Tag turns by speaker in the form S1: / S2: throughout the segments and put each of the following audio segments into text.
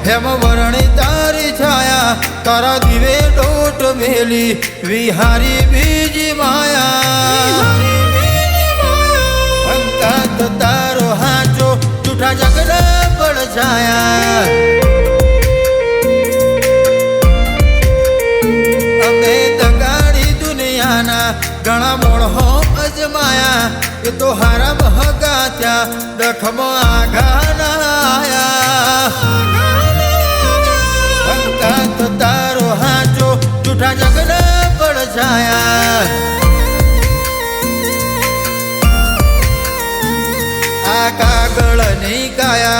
S1: हेम वर्णी तारी छाया तारा दिवे डोट मेली विहारी बीजी माया अंकात तारो हाचो जूठा जगना पड़ छाया अमे तगाड़ी दुनिया ना घणा मोणो अजमाया ये तो हरम हगा त्या दखम आघा ना आया अंकात तारो हाचो जूठा जगना पड़ छाया आ कागळनी काया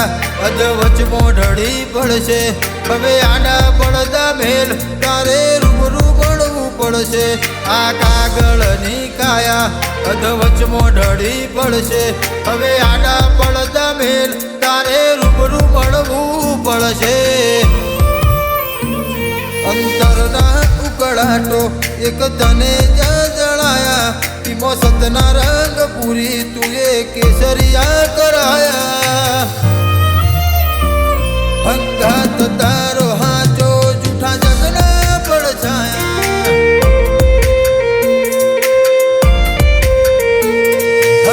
S1: अधवचमो ढળી પડશે હવે આડા પડદા મેલ તારે રૂબરૂ બનવું પડશે આ કાગળની કાયા અધવચમો ઢળી પડશે હવે આડા પડદા મેલ તારે રૂબરૂ બનવું પડશે અંતરના ઉકળાટો એક તને જળાયા ઈમો સતના રંગ પૂરી તુએ કેસરિયા કરાયા અંગાત તારો હાચો જૂઠા જગના પડ છાયા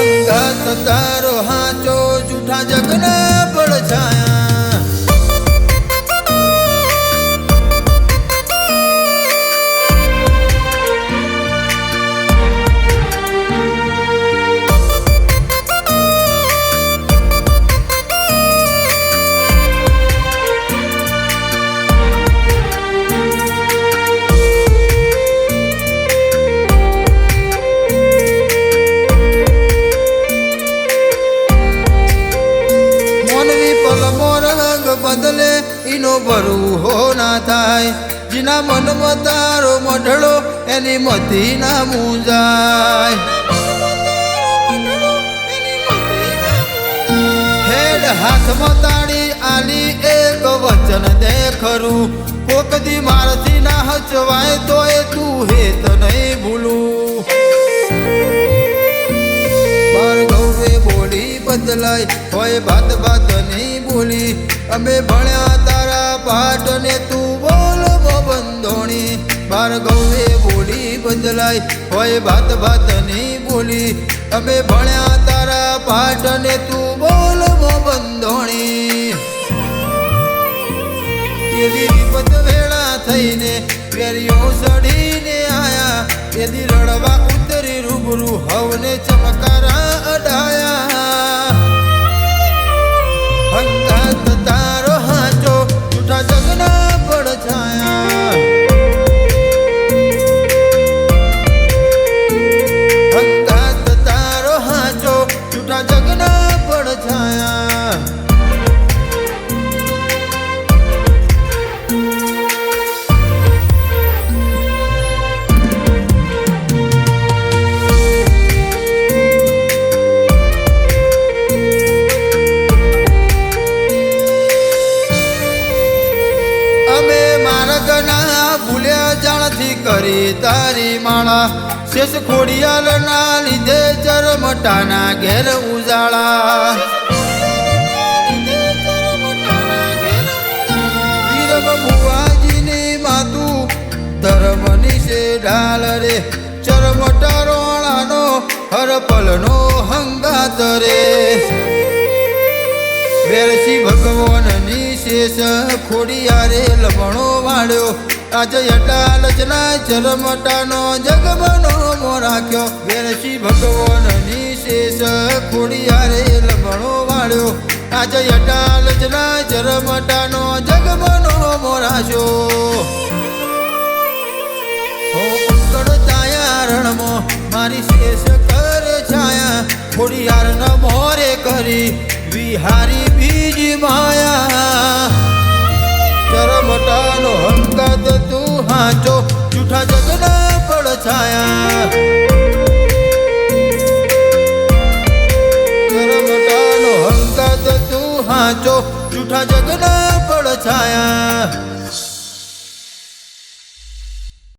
S1: અંગાત તારો હાચો જૂઠા જગના પડ છાયા बदले इनो भरू हो ना थाय जिना मन में तारो मढड़ो एनी मती ना मूंजाय हेड हाथ में ताड़ी आली एक वचन दे खरू कोक दी मारती ना हचवाय तो ए तू हेत नहीं भूलू बोली बदलाई होय बात बात नहीं बोली अमे भण्या तारा पाठ ने तू बोल मो बंधोणी भार्गवे बोली बदलाई होय बात बात नहीं बोली अमे भण्या तारा पाठ ने तू बोल मो बंधोणी एवी विपत वेळा थईने वेरियो सड़ीने आया यदि रड़वा उतरी रूबरू हवने चमकारा अडाया अंगात तारो हाचो जूठा जगना पड़ छाया अंगात तारो हाचो जूठा जगना पड़ छाया करी तारी माला शेष खोड़ियाल ना लीधे चरमटाना घेर उजाड़ा वीरम बुआजी ने मातू धर्मनी से ढाल रे चरमटा रोणा नो हर पल नो हंगात रे वेरसी भगवान नी शेष खोड़ियारे लमणो वाड्यो आज यटाल चला चरमटानो जगमनो मोराक्यो वेरसी भगवान नी शेष खोड़ियारे लमणो वाड्यो आज यटाल चला चरमटानो जगमनो मोराशो हो उकड़ताया रणमो मारी शेष कर छाया खोड़ियार न मोरे करी विहारी बीजी माया चरमटानो हंगात तू हाचो जूठा जगना पड़ छाया चरमटानो हंगात तू हाचो जूठा जगना पड़ छाया।